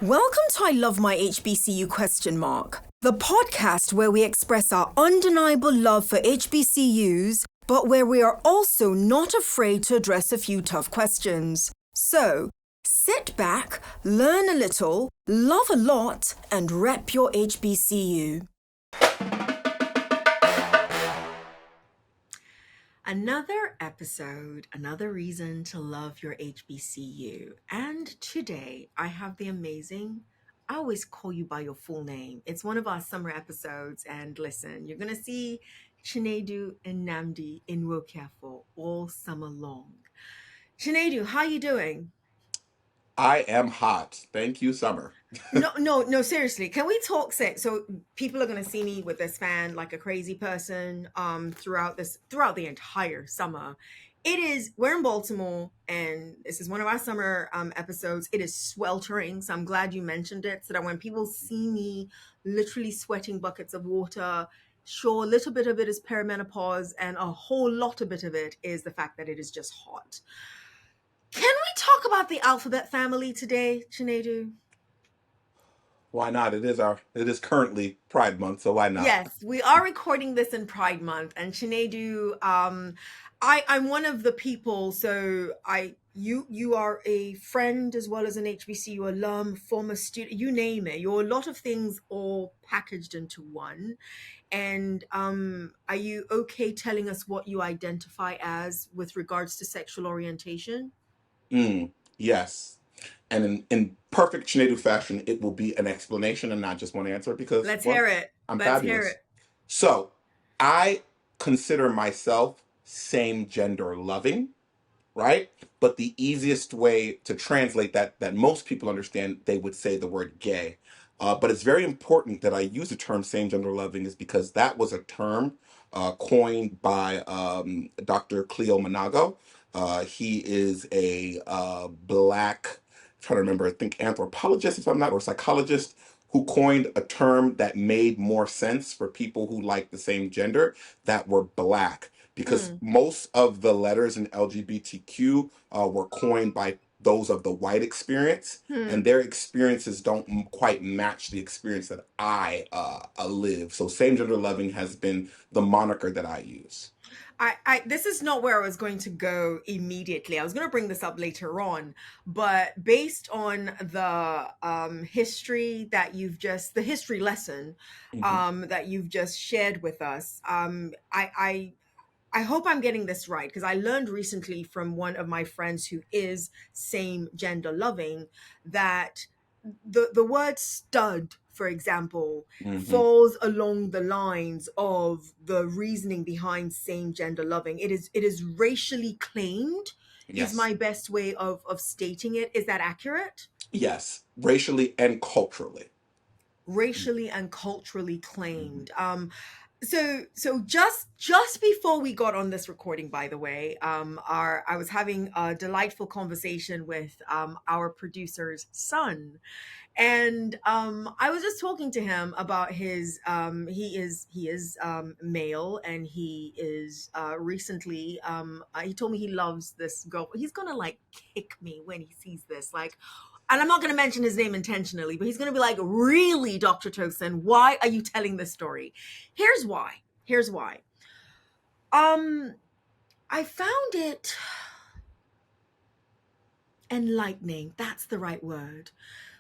Welcome to I Love My HBCU ? The podcast where we express our undeniable love for HBCUs, but where we are also not afraid to address a few tough questions. So, sit back, learn a little, love a lot, and rep your HBCU. Another episode, another reason to love your HBCU. And today I have the amazing, I always call you by your full name. It's one of our summer episodes. And listen, you're going to see Chinedu and Namdi in Wokiafo all summer long. Chinedu, how you doing? I am hot. Thank you, Summer. No, seriously. Can we talk sex? So people are gonna see me with this fan like a crazy person throughout the entire summer. We're in Baltimore and this is one of our summer episodes. It is sweltering, so I'm glad you mentioned it so that when people see me literally sweating buckets of water, sure, a little bit of it is perimenopause and a whole lot of it is the fact that it is just hot. Can we talk about the alphabet family today, Chinedu? Why not? It is currently Pride Month, so why not? Yes, we are recording this in Pride Month, and Chinedu, I'm one of the people. So you are a friend as well as an HBCU alum, former student, you name it. You're a lot of things all packaged into one. And are you okay telling us what you identify as with regards to sexual orientation? Yes. And in perfect Chinedu fashion, it will be an explanation and not just one answer because, Let's hear well, it. I'm Let's hear fabulous. it. So, I consider myself same gender loving, right? But the easiest way to translate that most people understand, they would say the word gay. But it's very important that I use the term same gender loving is because that was a term coined by Dr. Cleo Manago. He is a black, trying to remember, I think anthropologist, if I'm not, or psychologist, who coined a term that made more sense for people who like the same gender that were black because Mm, most of the letters in LGBTQ were coined by those of the white experience, and hmm. their experiences don't quite match the experience that I live. So, same gender loving has been the moniker that I use. This is not where I was going to go immediately. I was going to bring this up later on, but based on the history that the history lesson Hmm. that you've just shared with us, I hope I'm getting this right because I learned recently from one of my friends who is same gender loving that the word stud, for example, Hmm. falls along the lines of the reasoning behind same gender loving. It is racially claimed, is Yes. my best way of stating it. Is that accurate? Yes. Racially and culturally. Racially and culturally Hmm. claimed. So just before we got on this recording, by the way, our I was having a delightful conversation with our producer's son, and I was just talking to him about his he is male, and he is recently he told me he loves this girl. He's gonna like kick me when he sees this, like, and I'm not going to mention his name intentionally, but he's going to be like, really, Dr. Tosin, why are you telling this story? Here's why. um I found it enlightening, that's the right word,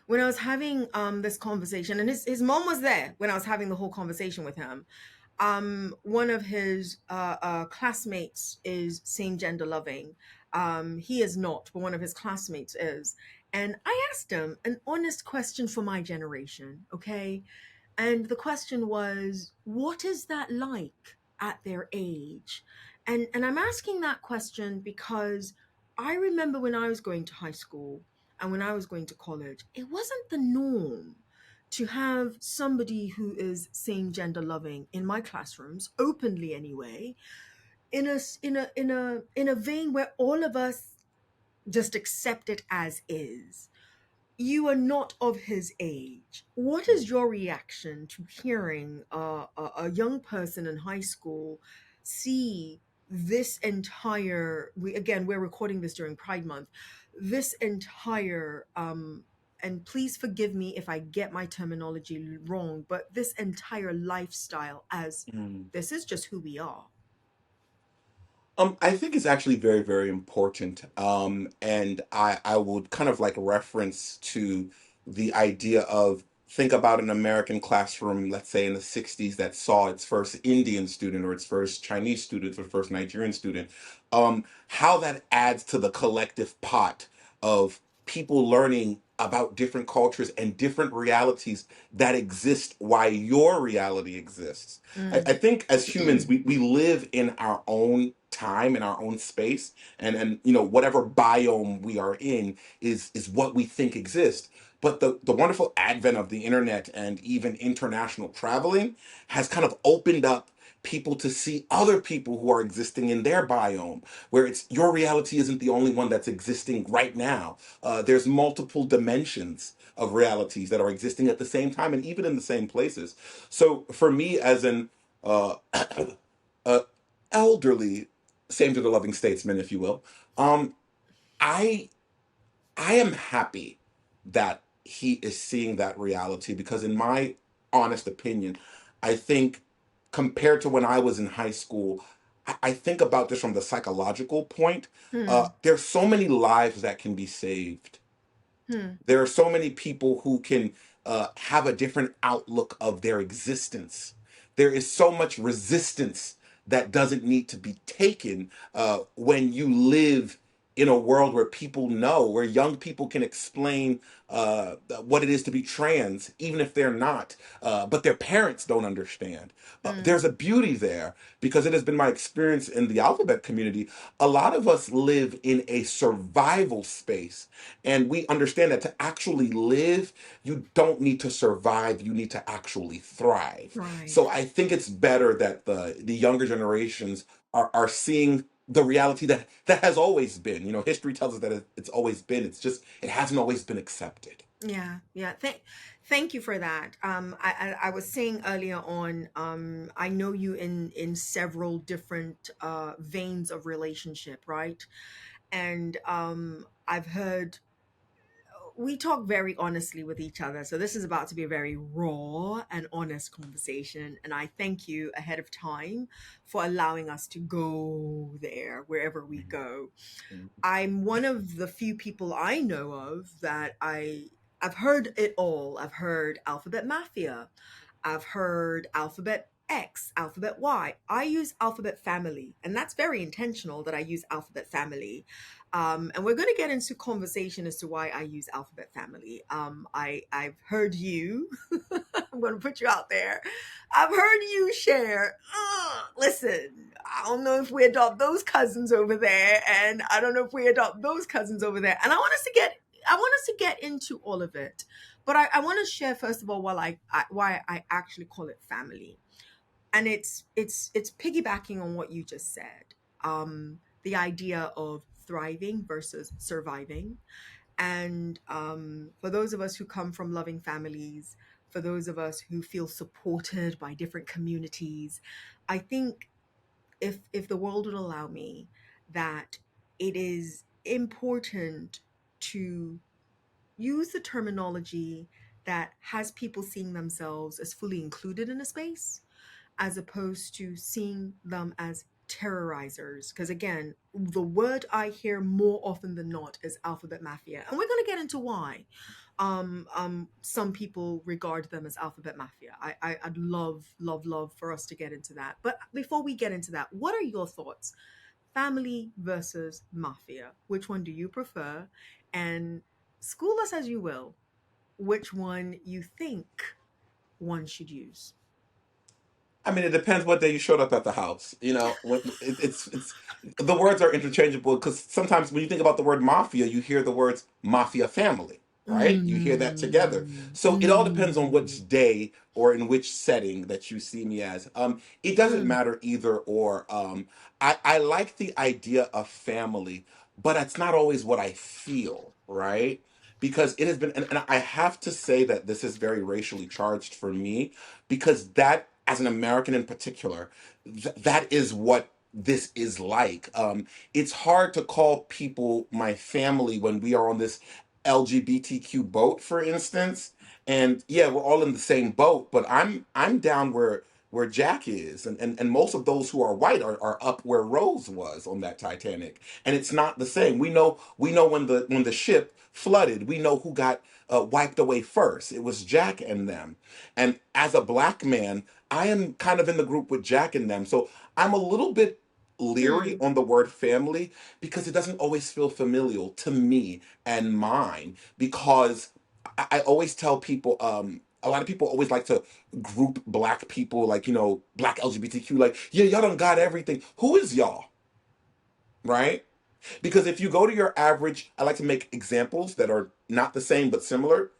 when I was having this conversation, and his mom was there when I was having the whole conversation with him. One of his classmates is same gender loving. He is not, but one of his classmates is. And I asked him an honest question for my generation, okay? And the question was, what is that like at their age? And I'm asking that question because I remember when I was going to high school and when I was going to college, it wasn't the norm to have somebody who is same gender loving in my classrooms, openly anyway, in a vein where all of us just accept it as is. You are not of his age. What is your reaction to hearing a young person in high school see this entire, we're recording this during Pride Month, this entire and please forgive me if I get my terminology wrong, but this entire lifestyle as Mm. this is just who we are. I think it's actually very, very important. And I would kind of like reference to the idea of think about an American classroom, let's say in the 60s, that saw its first Indian student or its first Chinese student or first Nigerian student. How that adds to the collective pot of people learning about different cultures and different realities that exist while your reality exists. I Mm. think as humans, we live in our own time, in our own space, and you know, whatever biome we are in is what we think exists. But the wonderful advent of the internet and even international traveling has kind of opened up people to see other people who are existing in their biome, where it's your reality isn't the only one that's existing right now. There's multiple dimensions of realities that are existing at the same time and even in the same places. So for me, as an uh, uh, elderly, same to the loving statesman, if you will, um, I I am happy that he is seeing that reality because, in my honest opinion, I think compared to when I was in high school, I think about this from the psychological point. Hmm. There's so many lives that can be saved. Hmm. There are so many people who can have a different outlook of their existence. There is so much resistance that doesn't need to be taken when you live in a world where people know, where young people can explain what it is to be trans, even if they're not, but their parents don't understand. Hmm. There's a beauty there because it has been my experience in the alphabet community. A lot of us live in a survival space, and we understand that to actually live, you don't need to survive, you need to actually thrive. So Thrive. I think it's better that the younger generations are seeing the reality that has always been. You know, history tells us that it's always been. It's just it hasn't always been accepted. Yeah, yeah. Thank you for that. I was saying earlier on, I know you in several different veins of relationship, right? And I've heard we talk very honestly with each other. So this is about to be a very raw and honest conversation. And I thank you ahead of time for allowing us to go there wherever we go. Mhm. I'm one of the few people I know of that I've heard it all. I've heard Alphabet Mafia. I've heard Alphabet X, Alphabet Y. I use Alphabet Family, and that's very intentional that I use Alphabet Family. And we're going to get into conversation as to why I use Alphabet Family. I've heard you. I'm going to put you out there. I've heard you share. Listen, I don't know if we adopt those cousins over there, and I don't know if we adopt those cousins over there. And I want us to get into all of it. But I want to share first of all why I actually call it family, and it's piggybacking on what you just said. The idea of thriving versus surviving, and for those of us who come from loving families, for those of us who feel supported by different communities, I think if the world would allow me, that it is important to use the terminology that has people seeing themselves as fully included in a space as opposed to seeing them as terrorizers. Because again, the word I hear more often than not is alphabet mafia, and we're going to get into why. Some people regard them as alphabet mafia. I'd love for us to get into that. But before we get into that, what are your thoughts? Family versus mafia. Which one do you prefer? And school us as you will, which one you think one should use. I mean, it depends what day you showed up at the house. You know, it's the words are interchangeable because sometimes when you think about the word mafia, you hear the words mafia family, right? You hear that together. Mm, So it all depends on mm, which day or in which setting that you see me as. It doesn't mm, matter either or. I like the idea of family, but it's not always what I feel, right? Because it has been, and I have to say that this is very racially charged for me because that as an American in particular, that is what this is like. It's hard to call people my family when we are on this LGBTQ boat, for instance. And yeah, we're all in the same boat, but I'm down where Jack is, and most of those who are white are up where Rose was on that Titanic. And it's not the same. We know when the ship flooded, we know who got wiped away first. It was Jack and them. And as a black man, I am kind of in the group with Jack and them. So I'm a little bit leery Hmm. on the word family because it doesn't always feel familial to me and mine. Because I always tell people, a lot of people always like to group black people, like, black LGBTQ, like, yeah, y'all don't got everything. Who is y'all? Right? Because if you go to your average, I like to make examples that are not the same but similar.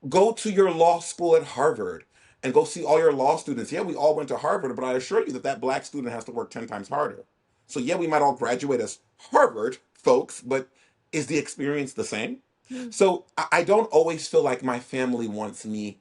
Go to your law school at Harvard and go see all your law students. Yeah, we all went to Harvard, but I assure you that that black student has to work 10 times harder. So, yeah, we might all graduate as Harvard folks, but is the experience the same? Hmm. So, I don't always feel like my family wants me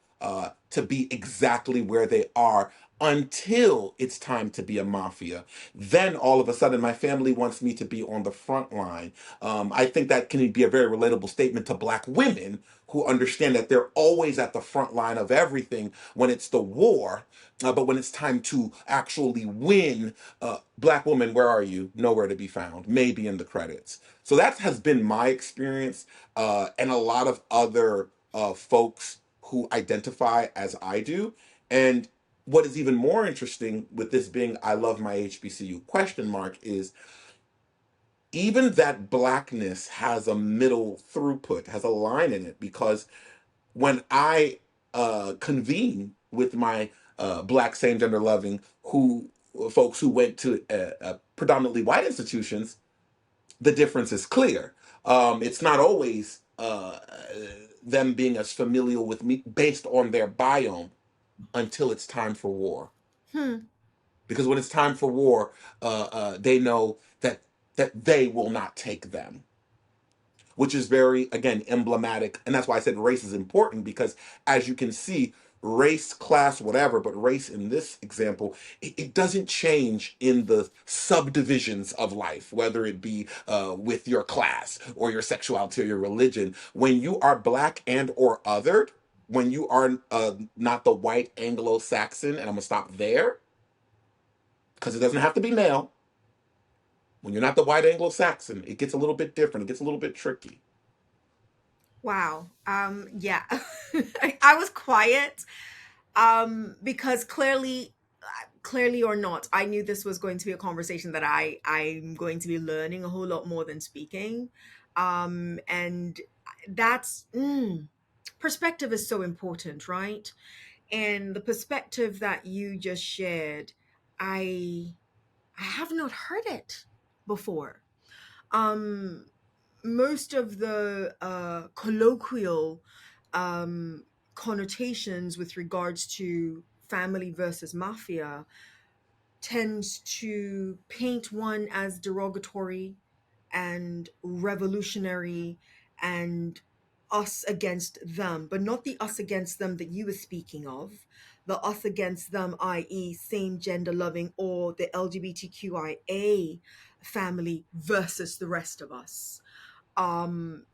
to be exactly where they are until it's time to be a mafia. Then all of a sudden, my family wants me to be on the front line. I think that can be a very relatable statement to black women who understand that they're always at the front line of everything when it's the war. But when it's time to actually win, black woman, where are you? Nowhere to be found, maybe in the credits. So that has been my experience, and a lot of other folks who identify as I do. And what is even more interesting with this being I love my HBCU question mark is even that blackness has a middle throughput, has a line in it, because when I convene with my black same gender loving who folks who went to predominantly white institutions, the difference is clear. It's not always them being as familial with me based on their biome until it's time for war. Hmm. Because when it's time for war, they know that they will not take them, which is very, again, emblematic. And that's why I said race is important, because as you can see, race, class, whatever, but race in this example, it doesn't change in the subdivisions of life, whether it be with your class or your sexuality or your religion. When you are black and or othered, when you are not the white Anglo-Saxon, and I'm gonna stop there because it doesn't have to be male. When you're not the white Anglo-Saxon, it gets a little bit different. It gets a little bit tricky. Wow. Yeah. I was quiet because clearly or not, I knew this was going to be a conversation that I'm going to be learning a whole lot more than speaking. And that's perspective is so important, right? And the perspective that you just shared, I I have not heard it before. Um Most of the colloquial um, connotations with regards to family versus mafia tends to paint one as derogatory and revolutionary and us against them, but not the us against them that you were speaking of. The us against them, i.e., same gender loving or the LGBTQIA family versus the rest of us. um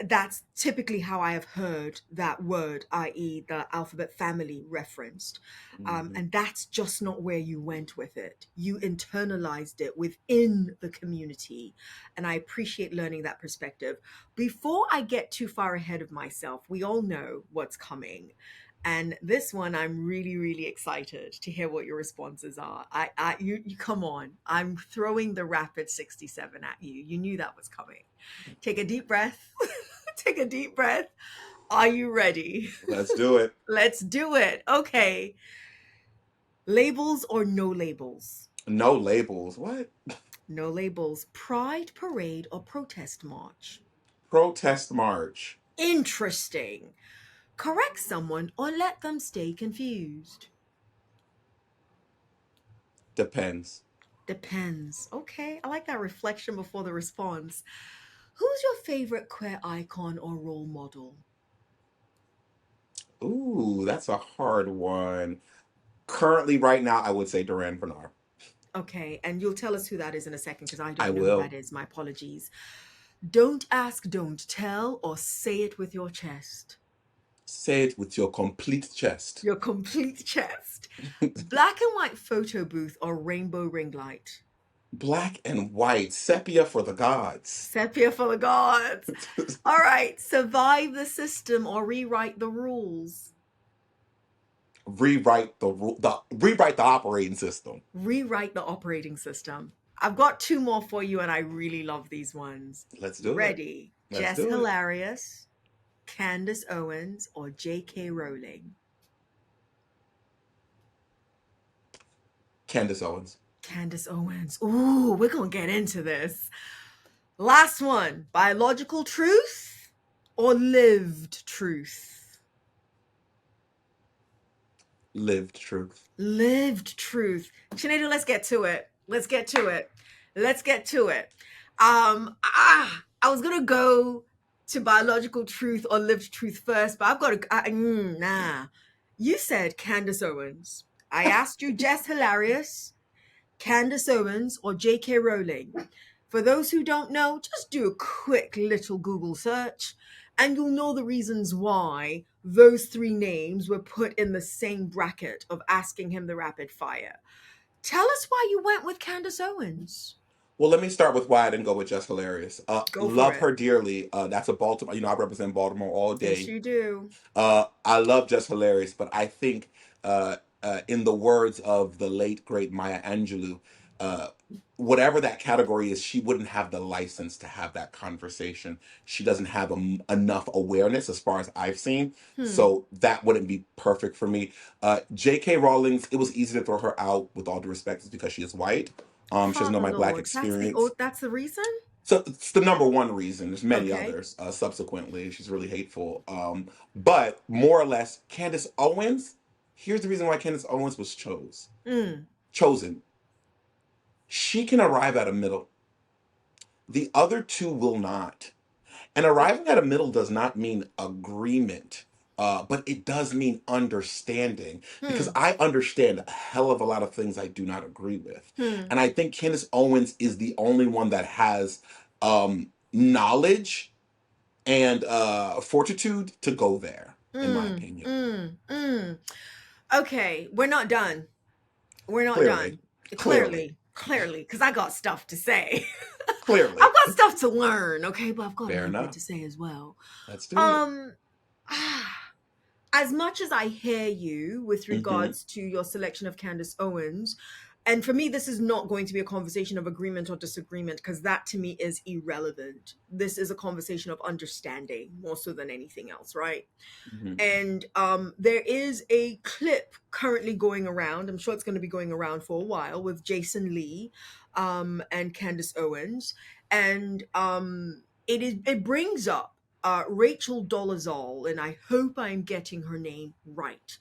that's typically how I have heard that word, i.e., the alphabet family referenced. Mhm. And that's just not where you went with it. You internalized it within the community. And I appreciate learning that perspective. Before I get too far ahead of myself, we all know what's coming. And this one, I'm really, really excited to hear what your responses are. You come on. I'm throwing the rapid 67 at you. You knew that was coming. Take a deep breath. Take a deep breath. Are you ready? Let's do it. Let's do it. Okay. Labels or no labels? No labels. What? No labels. Pride parade or protest march? Protest march. Interesting. Correct someone or let them stay confused? Depends. Depends. Okay, I like that reflection before the response. Who's your favorite queer icon or role model? Ooh, that's a hard one. Currently, right now, I would say Duran Bernard. Okay, and you'll tell us who that is in a second because I I don't know who that will. is. My apologies. Don't ask, don't tell, or say it with your chest. Say it with your complete chest. Your complete chest. Black and white photo booth or rainbow ring light. Black and white, sepia for the gods. Sepia for the gods. All right, survive the system or rewrite the rules. Rewrite the operating system. Rewrite the operating system. I've got two more for you, and I really love these ones. Let's do it. Ready? Let's Jess do it. Hilarious, Candace Owens, or J.K. Rowling? Candace Owens. Candace Owens. Ooh, we're gonna get into this. Last one. Biological truth or lived truth? Lived truth. Lived truth. Sinead, let's get to it. Let's get to it. Let's get to it. I was gonna go to biological truth or lived truth first, but I've got to. Nah. You said Candace Owens. I asked you Jess Hilarious, Candace Owens, or J.K. Rowling. For those who don't know, just do a quick little Google search and you'll know the reasons why those three names were put in the same bracket of asking him the rapid fire. Tell us why you went with Candace Owens. Well, let me start with why I didn't go with Just Hilarious. Go for Love it. her dearly. That's a Baltimore. I represent Baltimore all Yes, day. you do. I love Just Hilarious, but I think, in the words of the late great Maya Angelou, uh, whatever that category is, she wouldn't have the license to have that conversation. She doesn't have enough awareness, as far as I've seen, Hmm. so that wouldn't be perfect for me. J.K. Rowling's, it was easy to throw her out, with all due respect, is because she is white. She doesn't know Father my black Lord. experience. That's the reason? So it's the number one reason. There's many Okay. others. Subsequently, she's really hateful. But more or less, Candace Owens. Here's the reason why Candace Owens was Mm. chosen. She can arrive at a middle. The other two will not. And arriving at a middle does not mean agreement, but it does mean understanding. Because Hmm. I understand a hell of a lot of things I do not agree with, Hmm. and I think Candace Owens is the only one that has knowledge and fortitude to go there, in my Mm. opinion. Mm. Mm. Okay, we're not done. We're not Clearly, done. clearly, Clearly, because I got stuff to say. clearly. I've got stuff to learn, okay, but I've got a Fair little bit enough. to say as well. Let's do it. Um, as much as I hear you with Hmm. regards to your selection of Candace Owens, and for me, this is not going to be a conversation of agreement or disagreement because that to me is irrelevant. This is a conversation of understanding more so than anything else, right? Hmm. And there is a clip currently going around. I'm sure it's going to be going around for a while with Jason Lee and Candace Owens, and it brings up Rachel Dolezal, and I hope I'm getting her name right.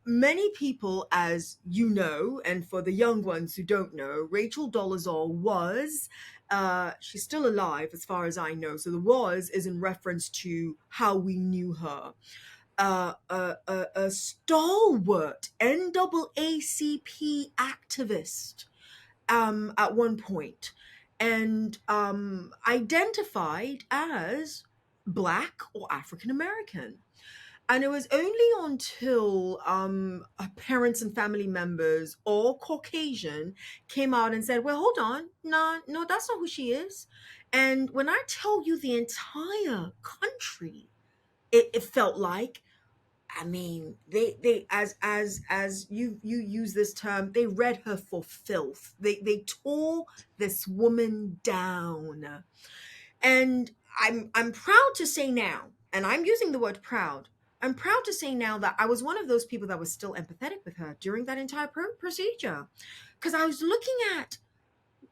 Many people, as you know, and for the young ones who don't know, Rachel Dolezal was, she's still alive as far as I know. So the was is in reference to how we knew her. A stalwart NAACP activist at one point, and identified as Black or African American. And it was only until parents and family members, all Caucasian, came out and said, "Well, hold on, no, no, that's not who she is." And when I tell you, the entire country, it felt like, I mean, they as you use this term, they read her for filth. They tore this woman down. And I'm proud to say now, and I'm using the word proud. I'm proud to say now that I was one of those people that was still empathetic with her during that entire procedure, because I was looking at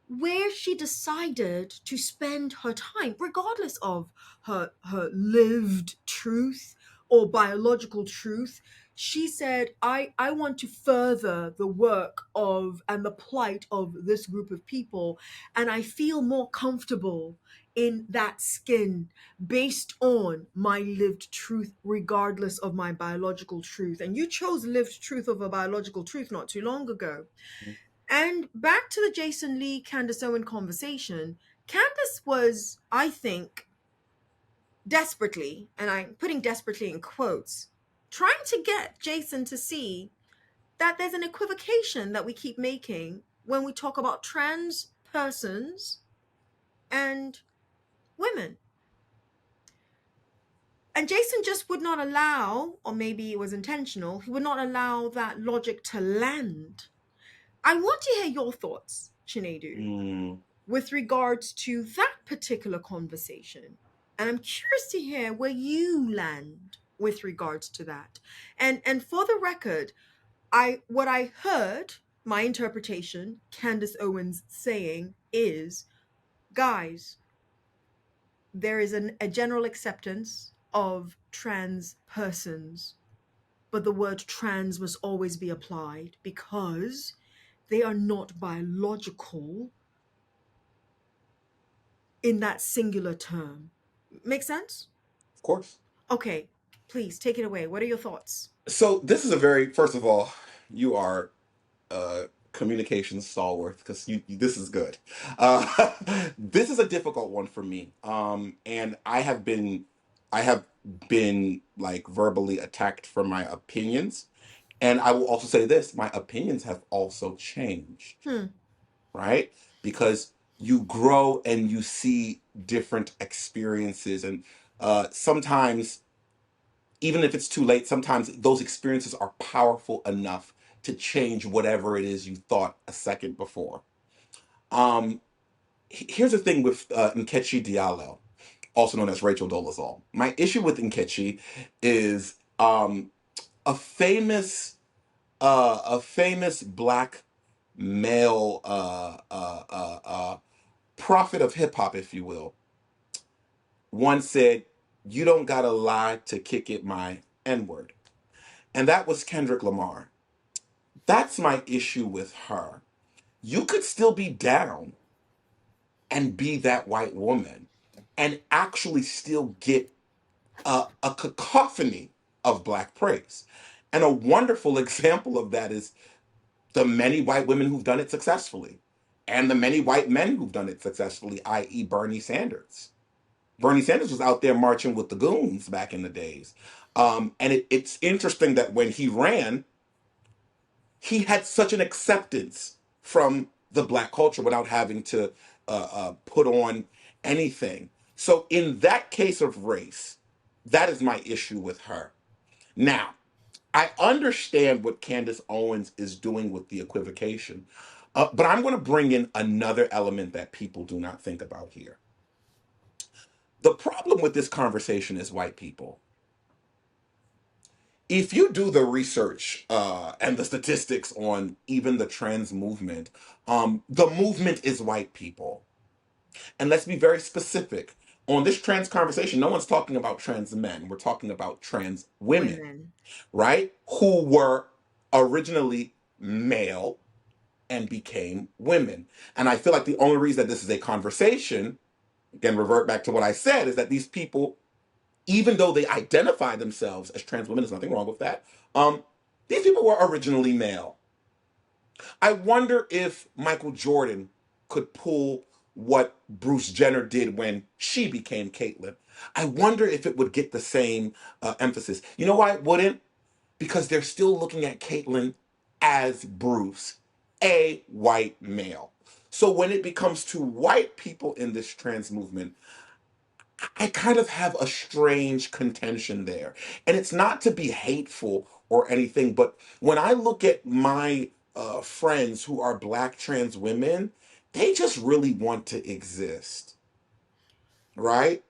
where she decided to spend her time, regardless of her lived truth or biological truth. She said, I want to further the work of and the plight of this group of people, and I feel more comfortable in that skin based on my lived truth, regardless of my biological truth. And you chose lived truth over biological truth not too long ago. And back to the Jason Lee Candace Owen conversation. Candace was, I think, desperately, and I'm putting desperately in quotes, trying to get Jason to see that there's an equivocation that we keep making when we talk about trans persons and women. And Jason just would not allow, or maybe it was intentional, he would not allow that logic to land. I want to hear your thoughts, Chinedu, Mm, with regards to that particular conversation. And I'm curious to hear where you land with regards to that. And for the record, what I heard, my interpretation, Candace Owens saying is, guys, there is a general acceptance of trans persons, but the word trans must always be applied because they are not biological in that singular term. Make sense? of course. Okay, please take it away. What are your thoughts? So this is a very, first of all, you are communication stalwart because this is good. Uh, this is a difficult one for me, and I have been like verbally attacked for my opinions, and I will also say this: my opinions have also changed, Hmm. right? Because you grow and you see different experiences, and sometimes even if it's too late, sometimes those experiences are powerful enough to change whatever it is you thought a second before. Um, Here's the thing with Nkechi Diallo, also known as Rachel Dolezal. My issue with Nkechi is a famous black male prophet of hip hop, if you will, once said, "You don't gotta lie to kick it my N word," and that was Kendrick Lamar. That's my issue with her. You could still be down and be that white woman and actually still get a cacophony of black praise. And a wonderful example of that is the many white women who've done it successfully and the many white men who've done it successfully, i.e., Bernie Sanders. Bernie Sanders was out there marching with the goons back in the days. And it's interesting that when he ran, he had such an acceptance from the black culture without having to put on anything. So, in that case of race, that is my issue with her. Now, I understand what Candace Owens is doing with the equivocation, but I'm going to bring in another element that people do not think about here. The problem with this conversation is white people. If you do the research and the statistics on even the trans movement, the movement is white people. And let's be very specific. On this trans conversation, no one's talking about trans men. We're talking about trans women, Women. right? Who were originally male and became women. And I feel like the only reason that this is a conversation, again, revert back to what I said, is that these people, even though they identify themselves as trans women, there's nothing wrong with that. Um, these people were originally male. I wonder if Michael Jordan could pull what Bruce Jenner did when she became Caitlyn. I wonder if it would get the same emphasis. You know why it wouldn't? Because they're still looking at Caitlyn as Bruce, a white male. So when it becomes to white people in this trans movement, I kind of have a strange contention there. And it's not to be hateful or anything, but when I look at my friends who are black trans women, they just really want to exist, right?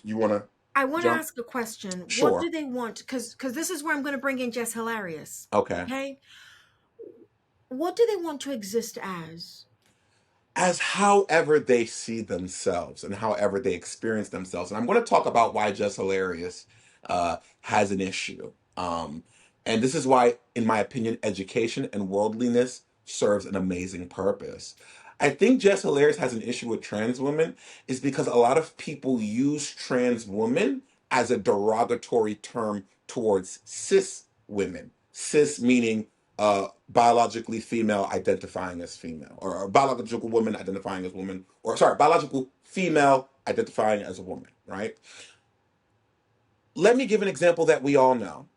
You want to I want to jump? ask a question. What Sure. do they want? Because this is where I'm going to bring in Jess Hilarious. Okay. Okay. What do they want to exist as? As however they see themselves and however they experience themselves. And I'm going to talk about why Just Hilarious has an issue. And this is why, in my opinion, education and worldliness serves an amazing purpose. I think Just Hilarious has an issue with trans women is because a lot of people use trans women as a derogatory term towards cis women. Cis meaning biologically female identifying as female, or a biological woman identifying as woman, or sorry, biological female identifying as a woman, right? Let me give an example that we all know.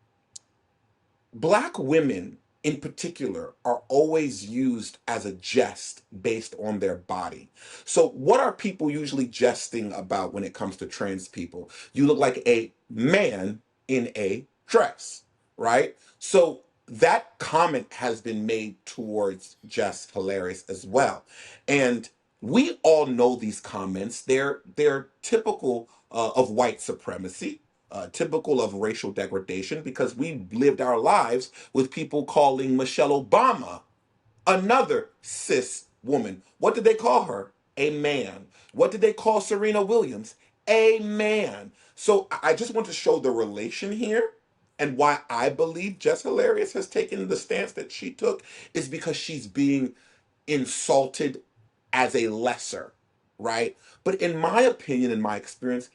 Black women in particular are always used as a jest based on their body. So, what are people usually jesting about when it comes to trans people? You look like a man in a dress, right? So, that comment has been made towards Jess Hilarious as well. And we all know these comments. They're typical of white supremacy, typical of racial degradation, because we lived our lives with people calling Michelle Obama another cis woman. What did they call her? A man. What did they call Serena Williams? A man. So I just want to show the relation here. And why I believe Jess Hilarious has taken the stance that she took is because she's being insulted as a lesser, right? But in my opinion, in my experience,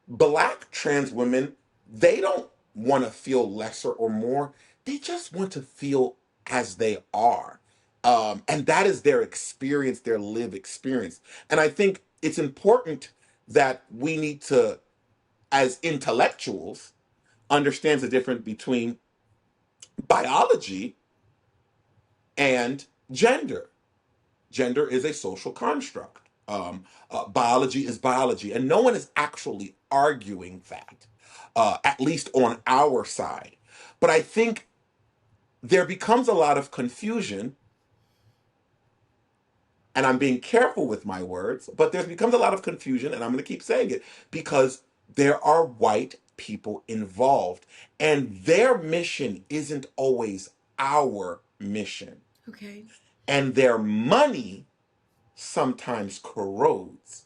Black trans women, they don't want to feel lesser or more. They just want to feel as they are. And that is their experience, their lived experience. And I think it's important that we need to, as intellectuals, understand the difference between biology and gender. Gender is a social construct. Biology is biology, and no one is actually arguing that, at least on our side. But I think there becomes a lot of confusion, and I'm being careful with my words, but there becomes a lot of confusion, and I'm going to keep saying it because there are white people involved, and their mission isn't always our mission, Okay. and their money sometimes corrodes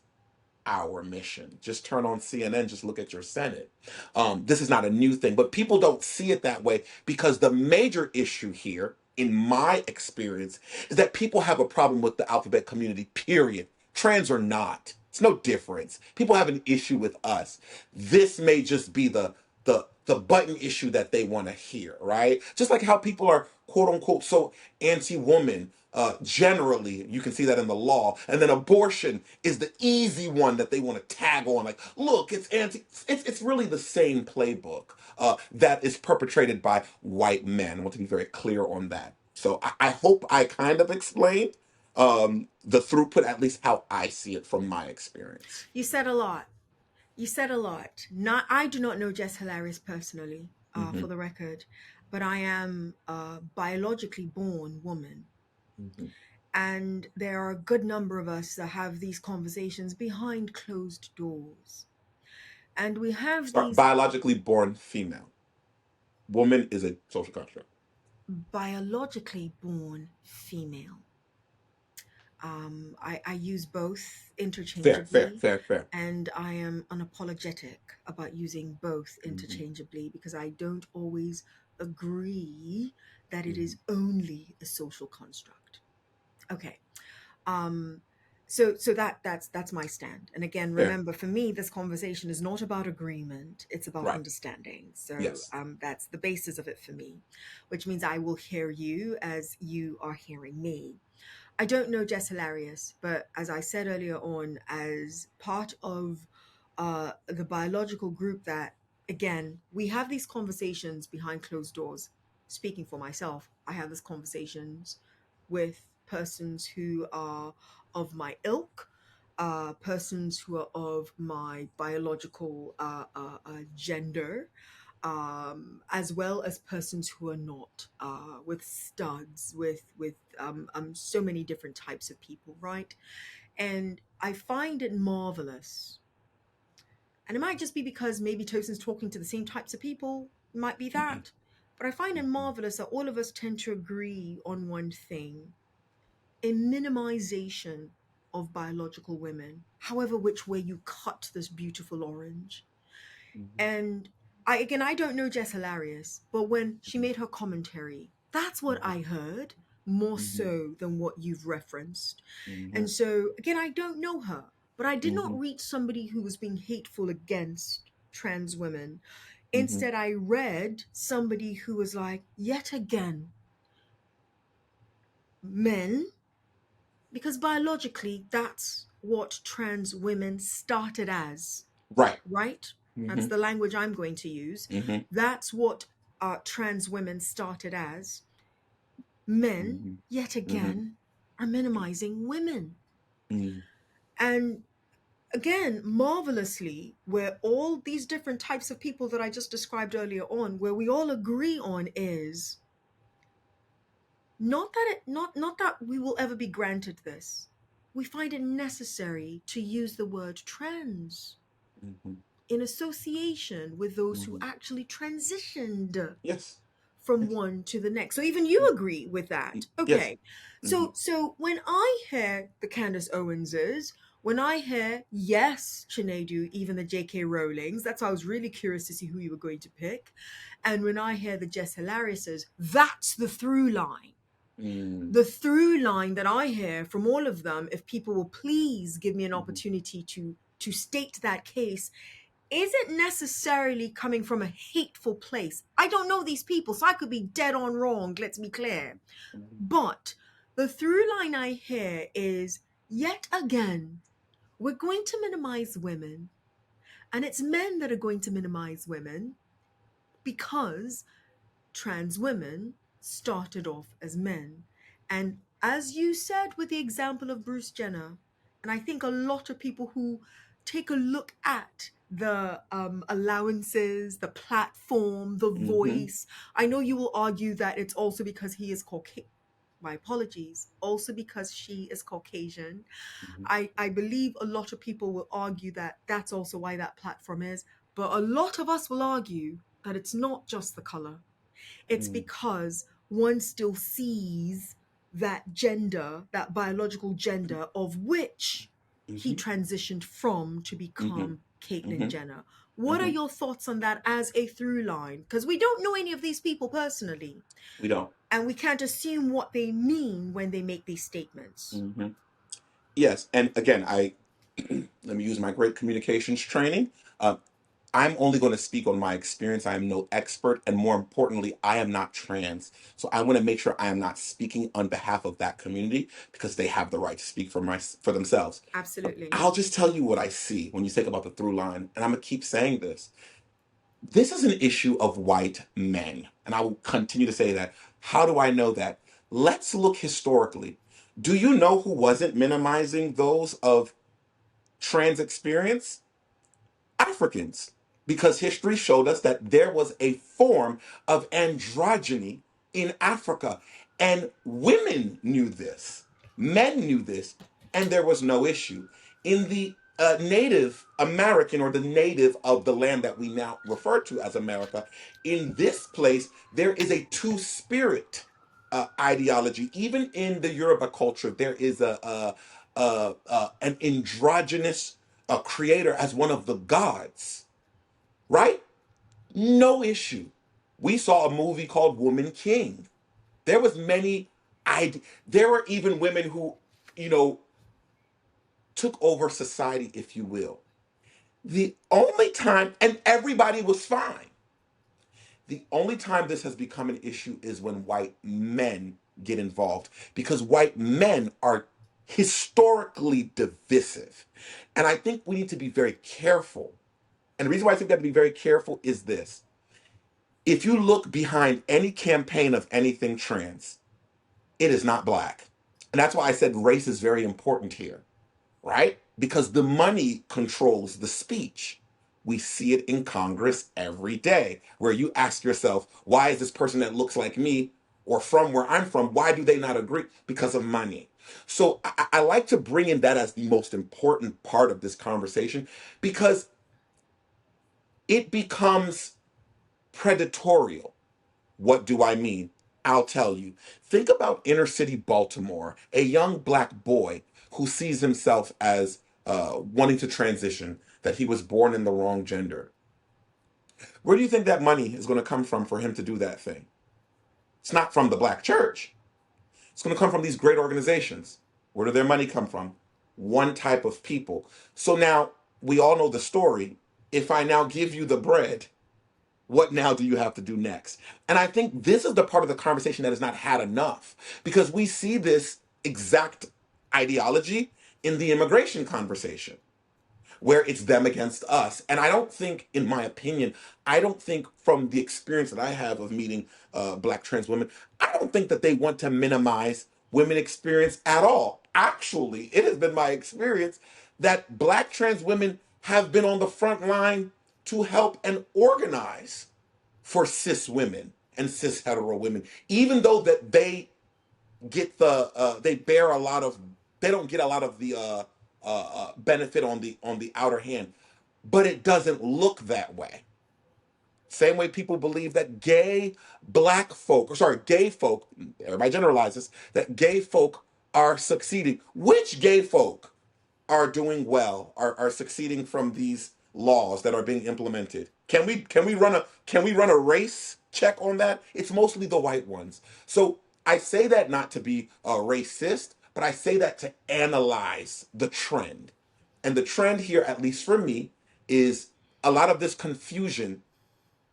our mission. Just turn on CNN, just look at your Senate. This is not a new thing, but people don't see it that way because the major issue here, in my experience, is that people have a problem with the alphabet community, period. Trans or not. It's no difference. People have an issue with us. This may just be the button issue that they want to hear, right? Just like how people are quote unquote so anti-woman. Generally, you can see that in the law, and then abortion is the easy one that they want to tag on. Like, look, it's anti. It's really the same playbook that is perpetrated by white men. I want to be very clear on that. So I hope I kind of explained the throughput, at least how I see it from my experience. You said a lot. You said a lot. Not, I do not know Jess Hilarious personally, for Hmm. the record, but I am a biologically born woman. Hmm. And there are a good number of us that have these conversations behind closed doors. And we have Start these biologically born female. Woman is a social construct. biologically born female. I use both Fair, fair, interchangeably, fair, fair. and I am unapologetic about using both Hmm. interchangeably because I don't always agree that it Hmm. is only a social construct. Okay. Um, so that's my stand. And again, Fair. remember, for me, this conversation is not about agreement; it's about Right. understanding. So Yes. that's the basis of it for me, which means I will hear you as you are hearing me. I don't know Jess Hilarious, but as I said earlier on, as part of the biological group that, again, we have these conversations behind closed doors. Speaking for myself, I have these conversations with persons who are of my ilk, persons who are of my biological gender, as well as persons who are not, with studs, with so many different types of people, right? And I find it marvelous. And it might just be because maybe Tosin's talking to the same types of people. It might be Hmm. that. But I find it marvelous that all of us tend to agree on one thing: a minimization of biological women, however, which way you cut this beautiful orange. Hmm. And I don't know Jess Hilarious, but when she made her commentary, that's what I heard more Hmm. so than what you've referenced. Hmm. And so again, I don't know her, but I did not Hmm. read somebody who was being hateful against trans women. Hmm. Instead, I read somebody who was like, yet again, men, because biologically that's what trans women started as, Right. right? That's Mm-hmm. the language I'm going to use. Mm-hmm. That's what trans women started as. Men, Mm-hmm. yet Mm-hmm. again, are minimizing women. Mm-hmm. And again, marvelously, where all these different types of people that I just described earlier on, where we all agree on is not that we will ever be granted this. We find it necessary to use the word trans Mm-hmm. in association with those who Mm-hmm. actually transitioned Yes. from Yes. one to the next. So even you agree with that. Yes. Okay. Mm-hmm. So when I hear the Candace Owenses, when I hear, yes, Chinedu, even the J.K. Rowlings, that's why I was really curious to see who you were going to pick. And when I hear the Jess Hilariouses, that's the through line. Mm-hmm. The through line that I hear from all of them, if people will please give me an opportunity to state that case, isn't necessarily coming from a hateful place. I don't know these people, so I could be dead on wrong, let's be clear. But the through line I hear is, yet again, we're going to minimize women, and it's men that are going to minimize women because trans women started off as men. And as you said with the example of Bruce Jenner, and I think a lot of people who take a look at the allowances, the platform, the Mm-hmm. voice, I know you will argue that it's also because he is Caucasian. My apologies. Also because she is Caucasian. Mm-hmm. I believe a lot of people will argue that that's also why that platform is. But a lot of us will argue that it's not just the color, it's because one still sees that gender, that biological gender of which he Mm-hmm. transitioned from to Mm-hmm. become Caitlyn Mm-hmm. Jenner. What are Mm-hmm. your thoughts on that as a through line? Because we don't know any of these people personally, We don't. and we can't assume what they mean when they make these statements. Mm-hmm. Yes, and again, I let me use my great communications training. Uh, I'm only going to speak on my experience. I am no expert, and more importantly, I am not trans. So I want to make sure I am not speaking on behalf of that community because they have the right to speak for themselves. Absolutely. I'll just tell you what I see when you think about the through line, and I'm gonna keep saying this. This is an issue of white men, and I will continue to say that. How do I know that? Let's look historically. Do you know who wasn't minimizing those of trans experience? Africans, because history showed us that there was a form of androgyny in Africa, and women knew this, men knew this, and there was no issue. In the Native American, or the native of the land that we now refer to as America, in this place, there is a two spirit ideology. Even in the Yoruba culture, there is an androgynous creator as one of the gods, right? No issue. We saw a movie called Woman King. There was many. There were even women who, you know, took over society, if you will. The only time, and everybody was fine. The only time this has become an issue is when white men get involved, because white men are historically divisive. And I think we need to be very careful. And the reason why I think we have to be very careful is this. If you look behind any campaign of anything trans, it is not black. And that's why I said race is very important here, right? Because the money controls the speech. We see it in Congress every day, where you ask yourself, why is this person that looks like me or from where I'm from, why do they not agree? Because of money. So I like to bring in that as the most important part of this conversation, because it becomes predatorial. What do I mean? I'll tell you. Think about inner city Baltimore, a young black boy who sees himself as wanting to transition, that he was born in the wrong gender. Where do you think that money is going to come from for him to do that thing? It's not from the black church. It's going to come from these great organizations. Where do their money come from? One type of people. So now we all know the story. If I now give you the bread, What now do you have to do next? And I think this is the part of the conversation that is not had enough, because we see this exact ideology in the immigration conversation where it's them against us. And I don't think, in my opinion, I don't think from the experience that I have of meeting Black trans women, I don't think that they want to minimize women experience at all. Actually, it has been my experience that Black trans women have been on the front line to help and organize for cis women and cis hetero women, even though that they bear a lot of, they don't get a lot of the benefit on the outer hand, but it doesn't look that way. Same way people believe that gay folk, everybody generalizes that gay folk are succeeding. Which gay folk are doing well, are succeeding from these laws that are being implemented? Can we run a race check on that? It's mostly the white ones. So I say that not to be a racist, but I say that to analyze the trend. And the trend here, at least for me, is a lot of this confusion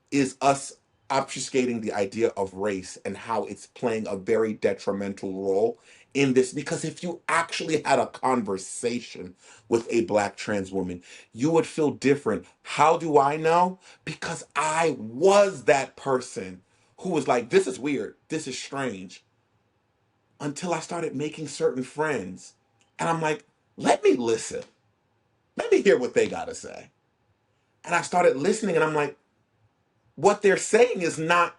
is us obfuscating the idea of race and how it's playing a very detrimental role in this. Because if you actually had a conversation with a Black trans woman, you would feel different. How do I know? Because I was that person who was like, this is weird, this is strange, until I started making certain friends. And I'm like, let me listen. Let me hear what they got to say. And I started listening, and I'm like, what they're saying is not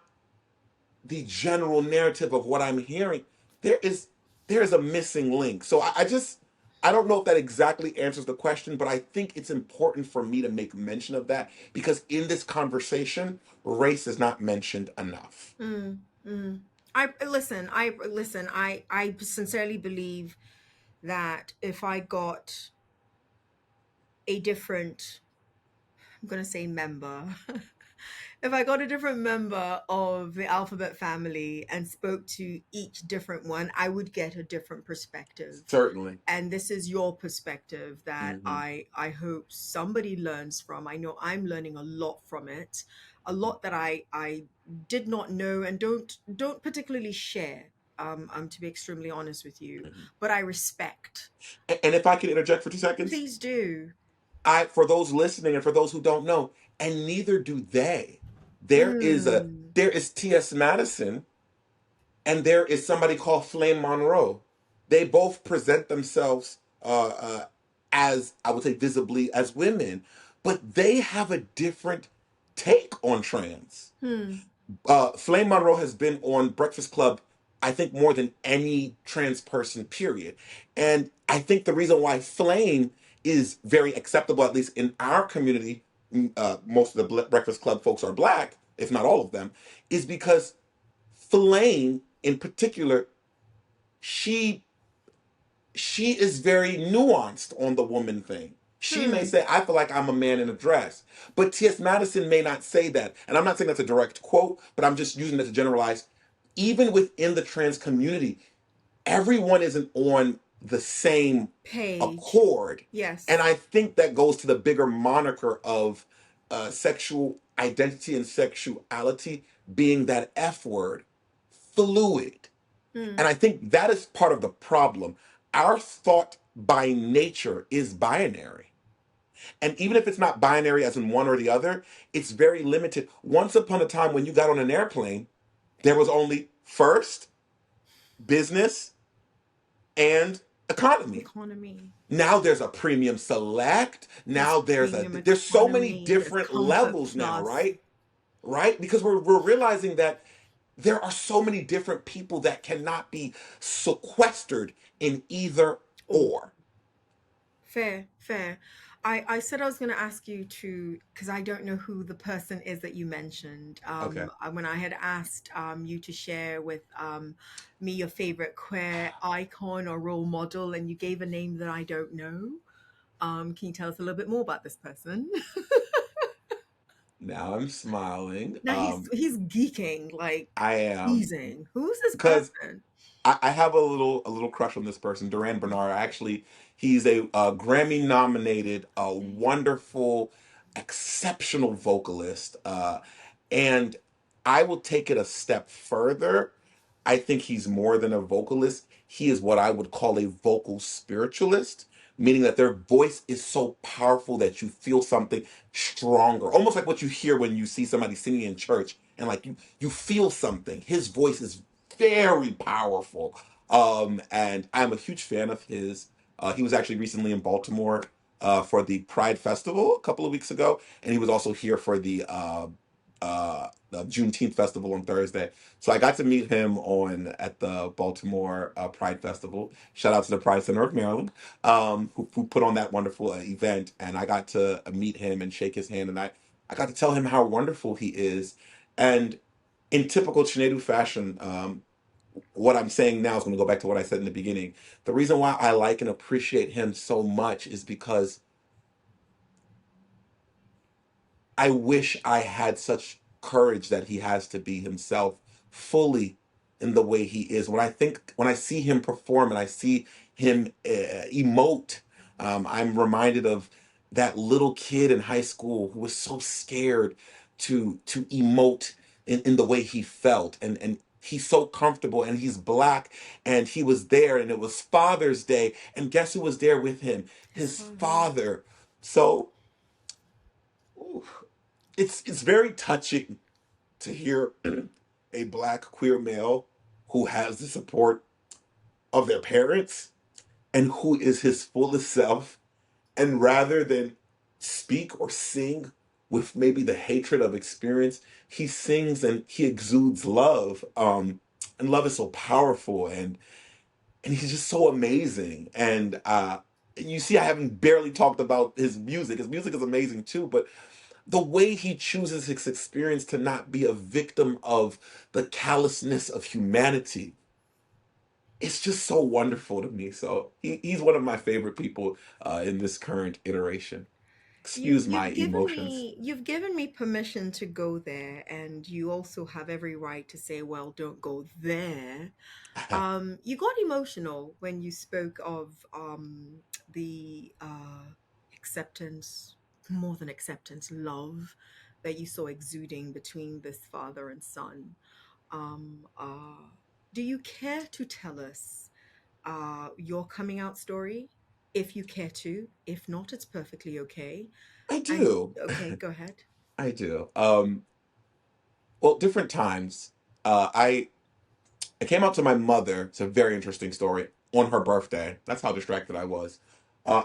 the general narrative of what I'm hearing. There is there is a missing link. So I just, I don't know if that exactly answers the question, but I think it's important for me to make mention of that, because in this conversation, race is not mentioned enough. Mm, mm. I sincerely believe that if I got a different, I'm going to say member, if I got a different member of the alphabet family and spoke to each different one, I would get a different perspective. Certainly. And this is your perspective that Hmm. I hope somebody learns from. I know I'm learning a lot from it, a lot that I did not know and don't particularly share. To be extremely honest with you, Hmm. but I respect. And if I could interject for 2 seconds, Please do. I, for those listening and for those who don't know, and neither do they. Mm. There is T.S. Madison, and there is somebody called Flame Monroe. They both present themselves as, I would say, visibly as women, but they have a different take on trans. Hmm. Flame Monroe has been on Breakfast Club, I think, more than any trans person, period. And I think the reason why Flame is very acceptable, at least in our community, most of the Breakfast Club folks are Black, if not all of them, is because Flame, in particular, she she is very nuanced on the woman thing. She may Hmm. say, I feel like I'm a man in a dress. But T.S. Madison may not say that. And I'm not saying that's a direct quote, but I'm just using it to generalize. Even within the trans community, everyone isn't on the same Page. accord. And Yes. I think that goes to the bigger moniker of sexual identity and sexuality being that F word, fluid. Hmm. And I think that is part of the problem. Our thought by nature is binary. And even if it's not binary as in one or the other, it's very limited. Once upon a time, when you got on an airplane, there was only first, business, and economy. Economy. Now there's a premium select. There's Now premium there's so many economy. There's different comfort levels now, plus. right? Right? Because we're realizing that there are so many different people that cannot be sequestered in either Oh, or. fair, fair. I said I was going to ask you to, because I don't know who the person is that you mentioned. Okay. When I had asked you to share with me your favorite queer icon or role model, and you gave a name that I don't know. Can you tell us a little bit more about this person? Now I'm smiling. Now he's geeking, like I am, teasing. Who's this because person? I have a little crush on this person, Duran Bernard. Actually, he's a Grammy nominated, a wonderful, exceptional vocalist. And I will take it a step further. I think he's more than a vocalist. He is what I would call a vocal spiritualist, meaning that their voice is so powerful that you feel something stronger, almost like what you hear when you see somebody singing in church, and like you feel something. His voice is very powerful, and I'm a huge fan of his. He was actually recently in Baltimore for the Pride Festival a couple of weeks ago, and he was also here for the Juneteenth festival on Thursday. So I got to meet him on at the Baltimore Pride Festival. Shout out to the Pride Center of Maryland, who put on that wonderful event, and I got to meet him and shake his hand, and I got to tell him how wonderful he is, and in typical Chinedu fashion, what I'm saying now is going to go back to what I said in the beginning. The reason why I like and appreciate him so much is because I wish I had such courage that he has to be himself fully in the way he is. When I see him perform and I see him emote, I'm reminded of that little kid in high school who was so scared to emote in the way he felt, and he's so comfortable, and he's black, and he was there, and it was Father's Day, and guess who was there with him? His His father. father. So ooh, it's very touching to hear a black queer male who has the support of their parents and who is his fullest self, and rather than speak or sing with maybe the hatred of experience, he sings and he exudes love, and love is so powerful, and he's just so amazing. And you see, I haven't barely talked about his music is amazing too, but the way he chooses his experience to not be a victim of the callousness of humanity, it's just so wonderful to me. So he's one of my favorite people in this current iteration. You Excuse my emotions. you've given me permission to go there, and you also have every right to say, well, don't go there. You got emotional when you spoke of the acceptance, more than acceptance, love that you saw exuding between this father and son. Um, uh, do you care to tell us your coming out story? If you care to. If not, it's perfectly okay. I And do. okay, go ahead. I do. Well, different times. I came out to my mother. It's a very interesting story. On her birthday. That's how distracted I was.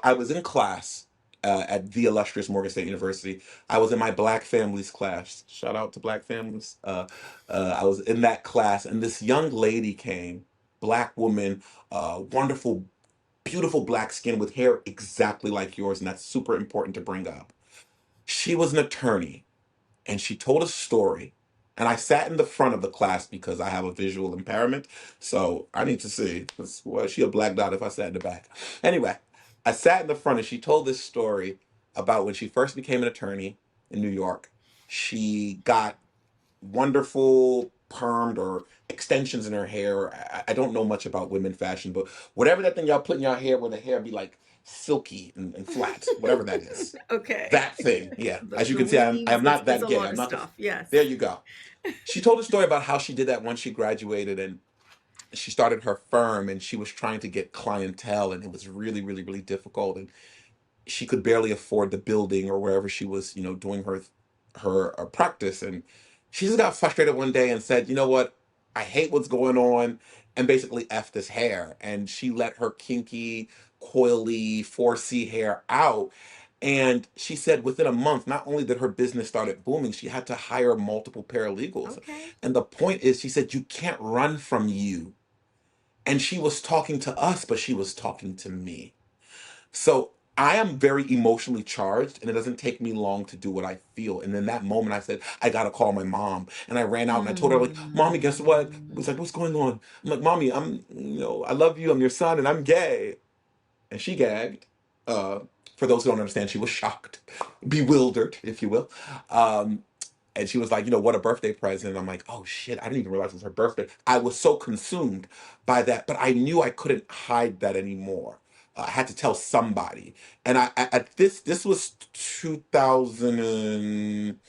I was in class at the illustrious Morgan State University. I was in my Black Families class. Shout out to Black Families. I was in that class, and this young lady came, Black woman, wonderful, beautiful black skin with hair exactly like yours, and that's super important to bring up. She was an attorney, and she told a story. And I sat in the front of the class because I have a visual impairment. So I need to see. Was she a black dot if I sat in the back? Anyway, I sat in the front and she told this story about when she first became an attorney in New York. She got wonderful permed or extensions in her hair. I don't know much about women fashion, but whatever that thing y'all put in your hair where the hair be like silky and flat, whatever that is. Okay. That thing, yeah. As you The can see, weaves, I'm not there's that a gay. lot I'm of not the. stuff. Yes. There you go. She told a story about how she did that once she graduated, and she started her firm, and she was trying to get clientele, and it was really, really, really difficult. And she could barely afford the building or wherever she was, doing her practice. And she just got frustrated one day and said, "You know what? I hate what's going on," and basically f this hair. And she let her kinky, coily 4C hair out. And she said within a month, not only did her business started booming, she had to hire multiple paralegals. Okay. And the point is, she said, you can't run from you. And she was talking to us, but she was talking to me. So I am very emotionally charged, and it doesn't take me long to do what I feel. And in that moment, I said, I gotta call my mom. And I ran out and I told her, like, Mommy, guess what? I was like, what's going on? I'm like, Mommy, I love you. I'm your son, and I'm gay. And she gagged. Uh, for those who don't understand, she was shocked, bewildered, if you will. Um, and she was like, what a birthday present. And I'm like, oh shit, I didn't even realize it was her birthday. I was so consumed by that, but I knew I couldn't hide that anymore. I had to tell somebody. And at this was 2015.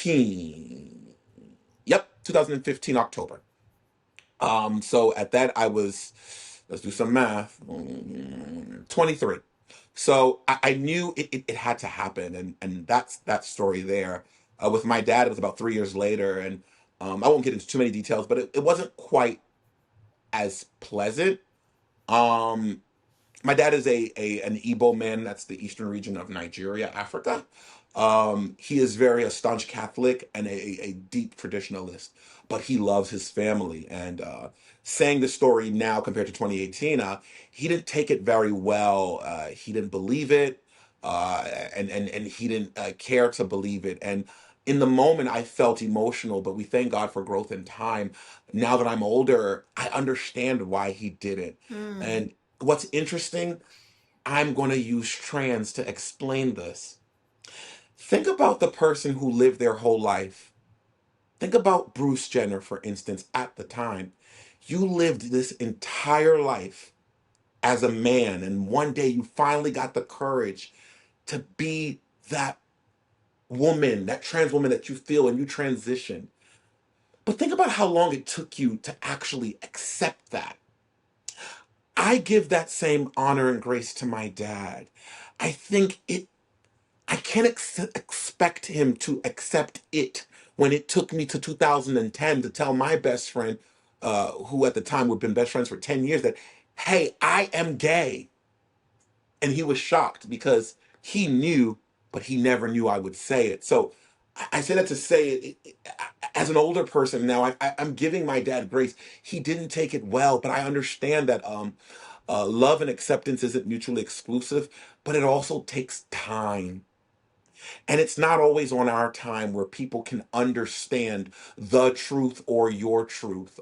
2015. Yep, 2015 October. So at that I was, let's do some math, 23. So I knew it had to happen, and that's that story there. With my dad, it was about 3 years later, and I won't get into too many details, but it wasn't quite as pleasant. Um, my dad is an Igbo man. That's the eastern region of Nigeria, Africa. He is very a staunch Catholic and a deep traditionalist, but he loves his family. And saying the story now compared to 2018, he didn't take it very well. He didn't believe it, and he didn't care to believe it. And in the moment, I felt emotional, but we thank God for growth and time. Now that I'm older, I understand why he did it. Mm. And what's interesting, I'm going to use trans to explain this. Think about the person who lived their whole life. Think about Bruce Jenner, for instance, at the time. You lived this entire life as a man, and one day you finally got the courage to be that woman, that trans woman that you feel, and you transition. But think about how long it took you to actually accept that. I give that same honor and grace to my dad. I think I can't expect him to accept it when it took me to 2010 to tell my best friend, who at the time we'd been best friends for 10 years, that, hey, I am gay. And he was shocked because he knew, but he never knew I would say it. So I say that to say as an older person now, I'm giving my dad grace. He didn't take it well, but I understand that love and acceptance isn't mutually exclusive, but it also takes time. And it's not always on our time where people can understand the truth or your truth.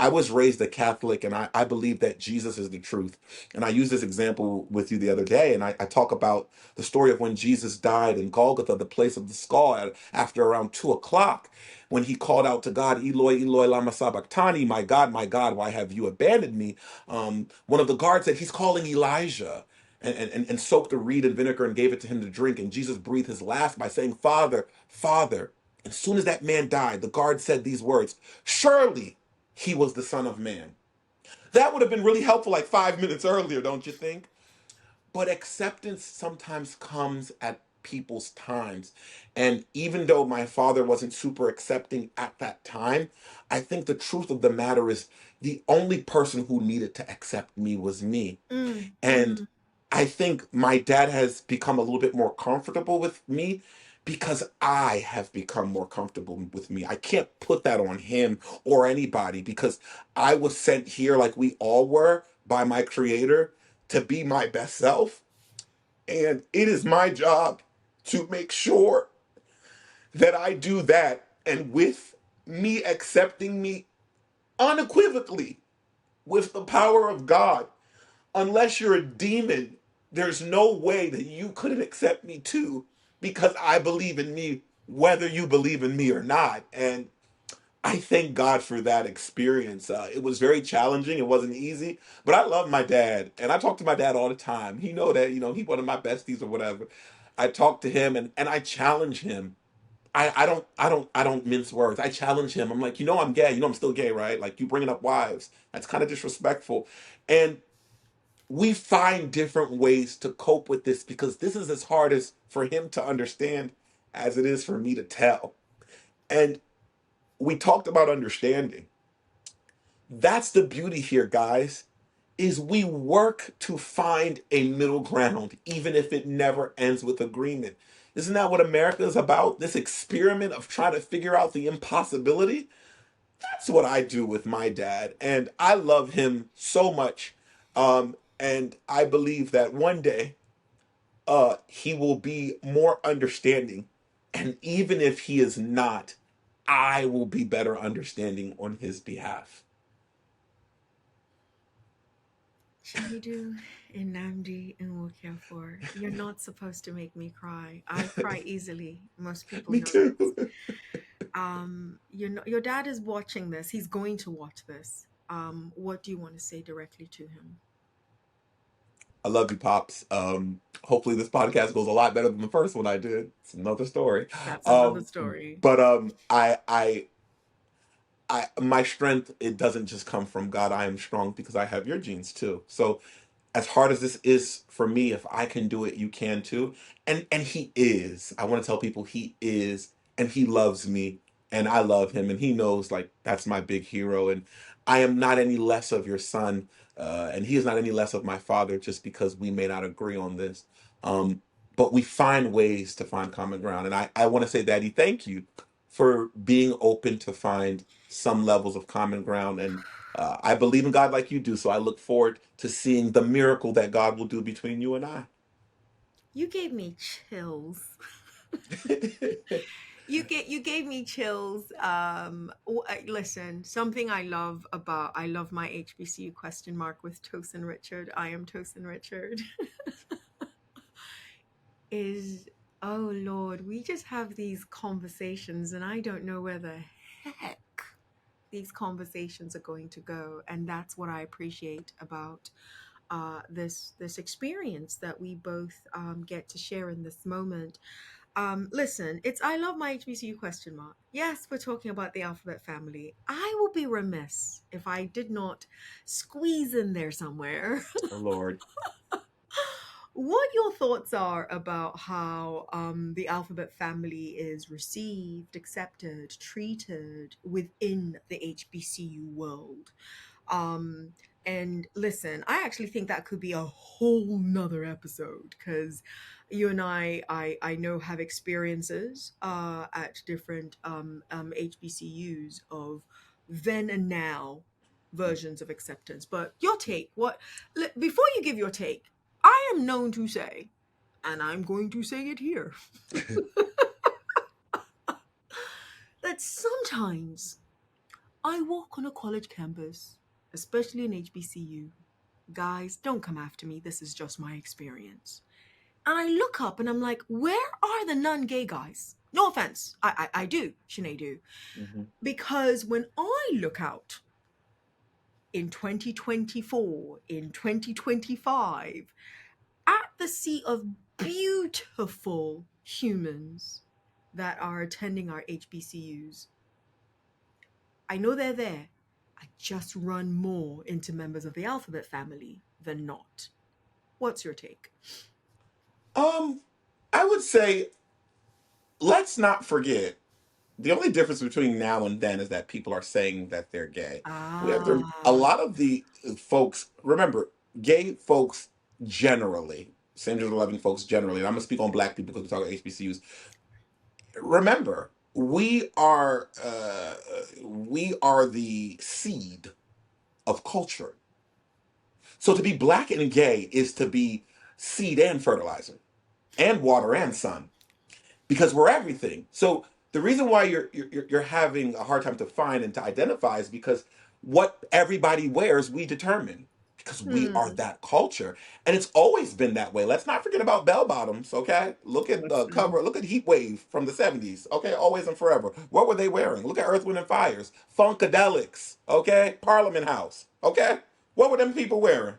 I was raised a Catholic, and I believe that Jesus is the truth. And I used this example with you the other day, and I talk about the story of when Jesus died in Golgotha, the place of the skull, after around 2 o'clock, when he called out to God, Eloi, Eloi, lama sabachthani, my God, why have you abandoned me? One of the guards said, he's calling Elijah, and soaked the reed in vinegar and gave it to him to drink. And Jesus breathed his last by saying, Father, Father. As soon as that man died, the guard said these words, surely he was the Son of Man. That would have been really helpful like 5 minutes earlier, don't you think? But acceptance sometimes comes at people's times. And even though my father wasn't super accepting at that time, I think the truth of the matter is the only person who needed to accept me was me. Mm. And Mm. I think my dad has become a little bit more comfortable with me because I have become more comfortable with me. I can't put that on him or anybody because I was sent here, like we all were, by my creator to be my best self. And it is my job to make sure that I do that. And with me accepting me unequivocally with the power of God, unless you're a demon, there's no way that you couldn't accept me too, because I believe in me, whether you believe in me or not. And I thank God for that experience. It was very challenging. It wasn't easy, but I love my dad, and I talk to my dad all the time. He know that, he's one of my besties or whatever. I talk to him, and I challenge him. I don't mince words. I challenge him. I'm like, I'm gay. I'm still gay, right? Like, you bringing up wives. That's kind of disrespectful. And we find different ways to cope with this because this is as hard as for him to understand as it is for me to tell. And we talked about understanding. That's the beauty here, guys, is we work to find a middle ground, even if it never ends with agreement. Isn't that what America is about? This experiment of trying to figure out the impossibility? That's what I do with my dad. And I love him so much. And I believe that one day he will be more understanding. And even if he is not, I will be better understanding on his behalf. Chinedu and Namdi and Wokiafor, you're not supposed to make me cry. I cry easily. Most people Me know this. too. Your dad is watching this. He's going to watch this. What do you want to say directly to him? I love you, Pops. Hopefully this podcast goes a lot better than the first one I did. It's another story. That's another Um, story. but my strength, it doesn't just come from God. I am strong because I have your genes too. So as hard as this is for me, if I can do it, you can too. And he is. I want to tell people he is, and he loves me, and I love him, and he knows like that's my big hero, and I am not any less of your son, and he is not any less of my father just because we may not agree on this. Um, but we find ways to find common ground, and I want to say, Daddy, thank you for being open to find some levels of common ground. And I believe in God like you do, so I look forward to seeing the miracle that God will do between you and I. You gave me chills. You gave me chills. Listen, something I love about I love my HBCU question mark with Tosin Richard. I am Tosin Richard. Is oh Lord, we just have these conversations, and I don't know where the heck these conversations are going to go, and that's what I appreciate about this experience that we both get to share in this moment. Listen, it's I love my HBCU question mark. Yes, we're talking about the alphabet family. I will be remiss if I did not squeeze in there somewhere Oh Lord. what your thoughts are about how the alphabet family is received, accepted, treated within the HBCU world. Um, and listen, I actually think that could be a whole nother episode because you and I know have experiences at different HBCUs of then and now versions of acceptance. But your take, before you give your take, I am known to say, and I'm going to say it here, that sometimes I walk on a college campus, especially in HBCU. Guys, don't come after me. This is just my experience. And I look up and I'm like, where are the non gay guys? No offense. I do. Sinead do. Mhm. Because when I look out in 2024, in 2025, at the sea of beautiful humans that are attending our HBCUs, I know they're there. I just run more into members of the alphabet family than not. What's your take? Um, I would say let's not forget the only difference between now and then is that people are saying that they're gay. We have to, a Ah, lot of the folks, remember, gay folks generally, same gender loving folks generally, and I'm gonna speak on black people because we talk about HBCUs. Remember, we are the seed of culture. So to be black and gay is to be seed and fertilizer and water and sun because we're everything. So the reason why you're having a hard time to find and to identify is because what everybody wears we determine because we are hmm. that culture, and it's always been that way. Let's not forget about bell bottoms. Okay, look at the Listen, cover. Look at Heat Wave from the '70s. Okay, always and forever. What were they wearing? Look at Earth, Wind and Fires, Funkadelics. Okay, Parliament House. Okay, what were them people wearing?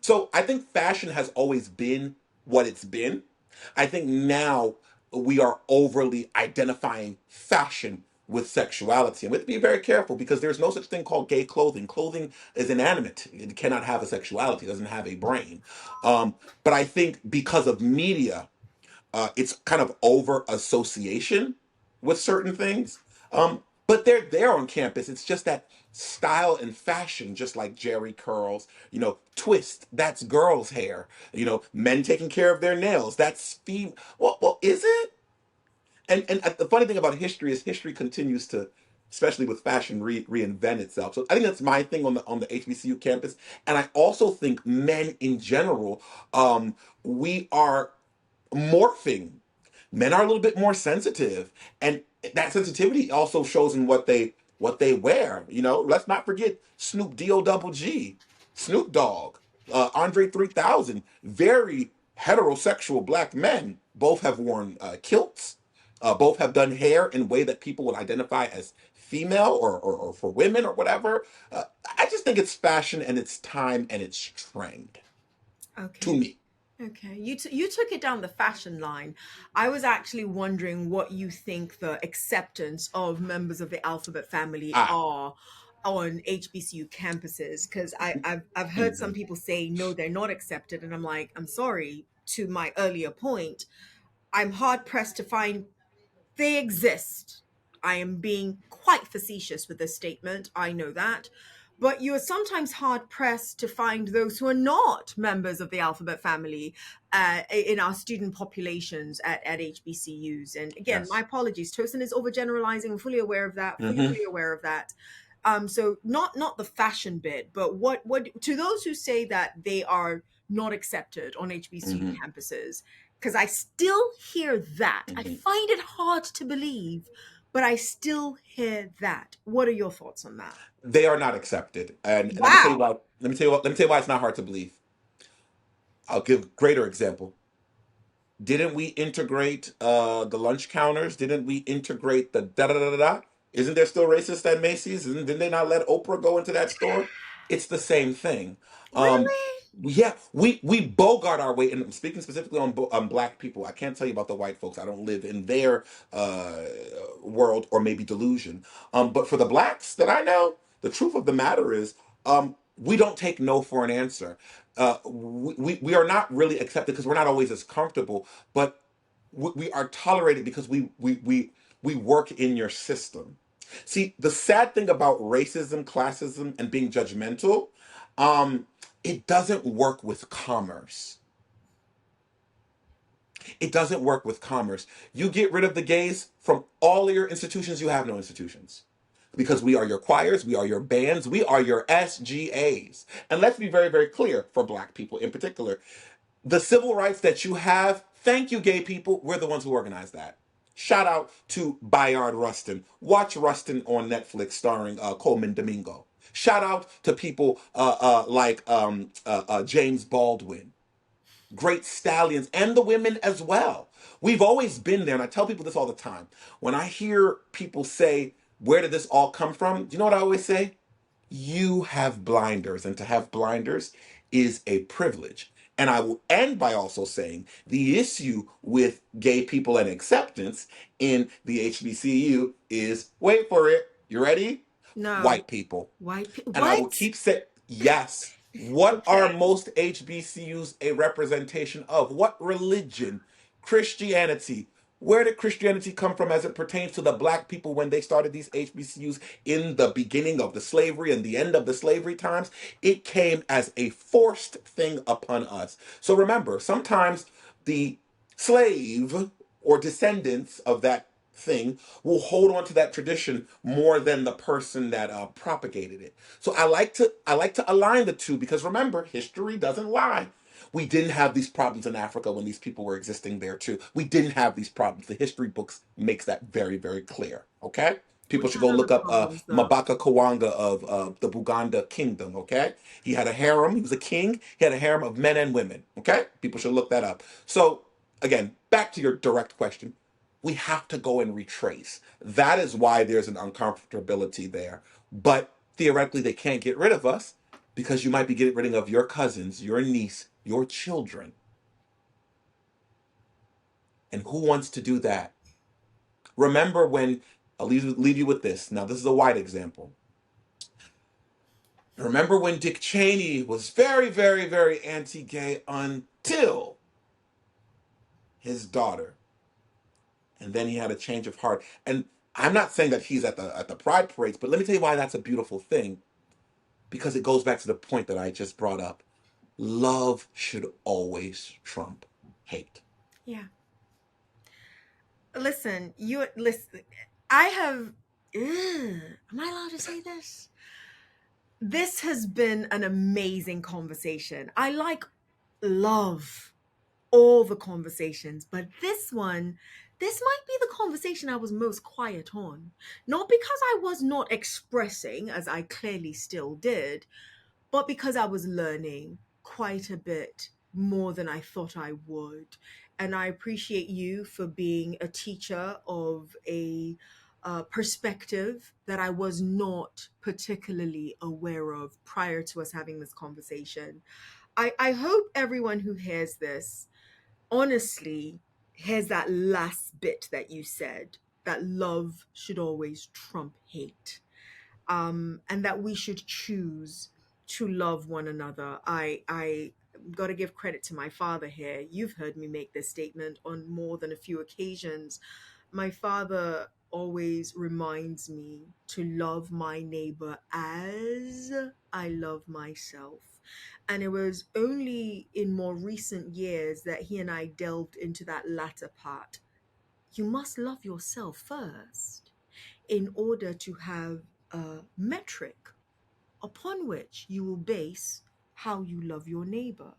So I think fashion has always been what it's been. I think now we are overly identifying fashion with sexuality. And we have to be very careful because there's no such thing called gay clothing. Clothing is inanimate. It cannot have a sexuality, it doesn't have a brain. But I think because of media, it's kind of over association with certain things. But they're there on campus. It's just that style and fashion, just like Jerry curls, twist, that's girls' hair. Men taking care of their nails, that's well, is it? And the funny thing about history is history continues to, especially with fashion, reinvent itself. So I think that's my thing on the HBCU campus, and I also think men in general, we are morphing. Men are a little bit more sensitive, and that sensitivity also shows in what they wear. Let's not forget Snoop D-O double G, Snoop Dogg, Andre 3000, very heterosexual black men. Both have worn kilts. Both have done hair in a way that people would identify as female or for women or whatever. I just think it's fashion and it's time and it's trend. to Okay. me. Okay, you took it down the fashion line. I was actually wondering what you think the acceptance of members of the alphabet family Ah. are on HBCU campuses, because I've heard some Mhm. people say no, they're not accepted, and I'm like, I'm sorry. To my earlier point, I'm hard pressed to find they exist. I am being quite facetious with this statement, I know that. But you are sometimes hard pressed to find those who are not members of the alphabet family in our student populations at HBCUs. And again, my Yes. apologies. Tosin is overgeneralizing. I'm fully aware of that. Hmm. Fully aware of that. So not the fashion bit, but what to those who say that they are not accepted on HBCU Hmm. campuses, because I still hear that. I Hmm. find it hard to believe, but I still hear that. What are your thoughts on that? They are not accepted, and let me tell you Wow. why. Let me tell you why it's not hard to believe. I'll give a greater example. Didn't we integrate the lunch counters? Didn't we integrate the da da da da da? Isn't there still racist at Macy's? Didn't they not let Oprah go into that store? It's the same thing. Um, Really? yeah, we bogart our way, and I'm speaking specifically on black people. I can't tell you about the white folks. I don't live in their uh, world or maybe delusion. But for the blacks that I know, the truth of the matter is, we don't take no for an answer. We are not really accepted because we're not always as comfortable, but we are tolerated because we work in your system. See, the sad thing about racism, classism, and being judgmental, um, it doesn't work with commerce. It doesn't work with commerce. You get rid of the gays from all of your institutions, you have no institutions. Because we are your choirs, we are your bands, we are your SGAs. And let's be very, very clear for black people in particular. The civil rights that you have, thank you, gay people. We're the ones who organized that. Shout out to Bayard Rustin. Watch Rustin on Netflix starring Coleman Domingo. Shout out to people like James Baldwin, great stallions, and the women as well. We've always been there, and I tell people this all the time. When I hear people say, where did this all come from? Do you know what I always say? You have blinders, and to have blinders is a privilege. And I will end by also saying the issue with gay people and acceptance in the HBCU is, wait for it, you ready? No. White people. And I will What? keep saying, yes. What are Okay. most HBCUs a representation of? What religion? Christianity. Where did Christianity come from as it pertains to the black people when they started these HBCUs in the beginning of the slavery and the end of the slavery times? It came as a forced thing upon us. So remember, sometimes the slave or descendants of that thing will hold on to that tradition more than the person that propagated it. So I like to align the two because remember, history doesn't lie. We didn't have these problems in Africa when these people were existing there too. We didn't have these problems. The history books makes that very, very clear. Okay, people Which should are go the look up problems, though? Mabaka Kawanga of the Buganda Kingdom. Okay, he had a harem. He was a king. He had a harem of men and women. Okay, people should look that up. So again, back to your direct question, we have to go and retrace. That is why there's an uncomfortability there. But theoretically, they can't get rid of us because you might be getting rid of your cousins, your niece, your children. And who wants to do that? Remember when, leave you with this. Now, this is a white example. Remember when Dick Cheney was very, very, very anti gay until his daughter, and then he had a change of heart. And I'm not saying that he's at the pride parades, but let me tell you why that's a beautiful thing, because it goes back to the point that I just brought up. Love should always trump hate. Yeah. Listen, you listen. I have. Am I allowed to say this? This has been an amazing conversation. I love all the conversations, but this might be the conversation I was most quiet on. Not because I was not expressing, as I clearly still did, but because I was learning quite a bit more than I thought I would. And I appreciate you for being a teacher of a perspective that I was not particularly aware of prior to us having this conversation. I hope everyone who hears this honestly hears that last bit that you said, that love should always trump hate, and that we should choose to love one another. I got to give credit to my father here. You've heard me make this statement on more than a few occasions. My father always reminds me to love my neighbor as I love myself. And it was only in more recent years that he and I delved into that latter part. You must love yourself first in order to have a metric upon which you will base how you love your neighbor.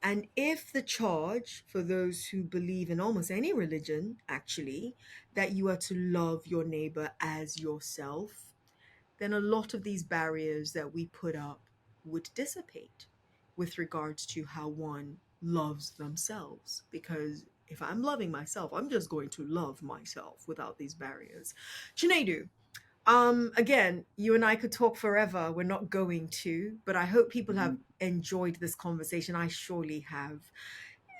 And if the charge for those who believe in almost any religion, actually, that you are to love your neighbor as yourself, then a lot of these barriers that we put up would dissipate with regards to how one loves themselves. Because if I'm loving myself, I'm just going to love myself without these barriers. Chinedu, again, you and I could talk forever. We're not going to, but I hope people have enjoyed this conversation. I surely have.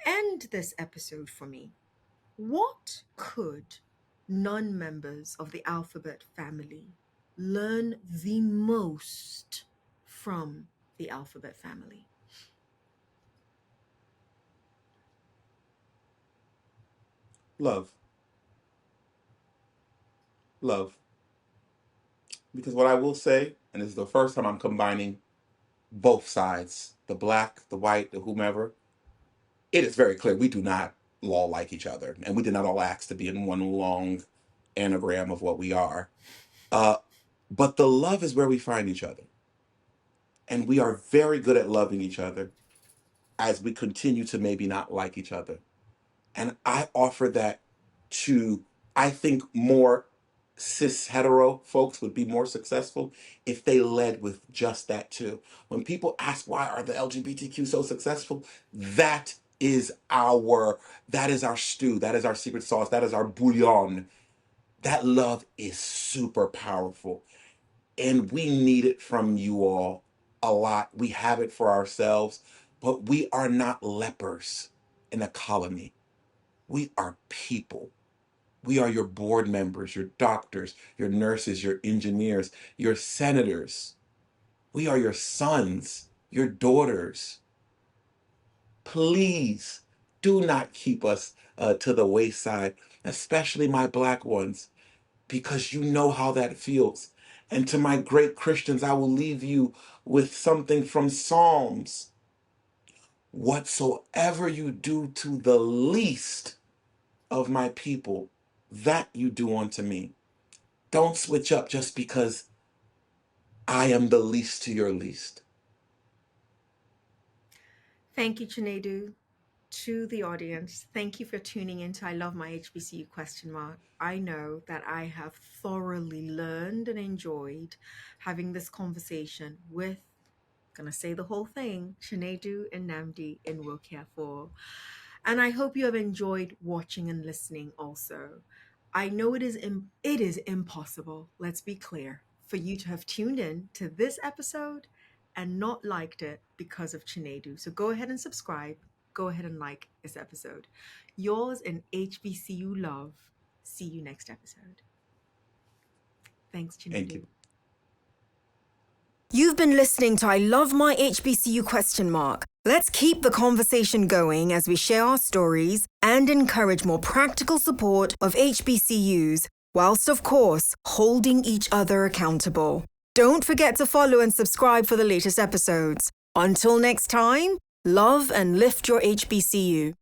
End this episode for me. What could non members of the alphabet family learn the most from the alphabet family? Love. Love. Because what I will say, and this is the first time I'm combining both sides, the black, the white, the whomever, it is very clear we do not all like each other. And we did not all ask to be in one long anagram of what we are. Uh, but the love is where we find each other. And we are very good at loving each other as we continue to maybe not like each other. And I offer that to, I think, more cis hetero folks would be more successful if they led with just that too. When people ask why are the LGBTQ so successful, that is our stew, that is our secret sauce, that is our bouillon. That love is super powerful. And we need it from you all a lot. We have it for ourselves, but we are not lepers in a colony. We are people. We are your board members, your doctors, your nurses, your engineers, your senators. We are your sons, your daughters. Please do not keep us to the wayside, especially my black ones, because you know how that feels. And to my great Christians, I will leave you with something from Psalms. Whatsoever you do to the least of my people, that you do unto me. Don't switch up just because I am the least to your least. Thank you, Chinedu. To the audience, thank you for tuning in to I Love My HBCU question mark. I know that I have thoroughly learned and enjoyed having this conversation with, gonna say the whole thing, Chinedu and Namdi in Will Care For. And I hope you have enjoyed watching and listening also. I know it is impossible, let's be clear, for you to have tuned in to this episode and not liked it because of Chinedu. So go ahead and subscribe. Go ahead and like this episode. Yours in HBCU love. See you next episode. Thanks, Thank Chinedu. you. You've been listening to I Love My HBCU question mark. Let's keep the conversation going as we share our stories and encourage more practical support of HBCUs, whilst of course holding each other accountable. Don't forget to follow and subscribe for the latest episodes. Until next time, love and lift your HBCU.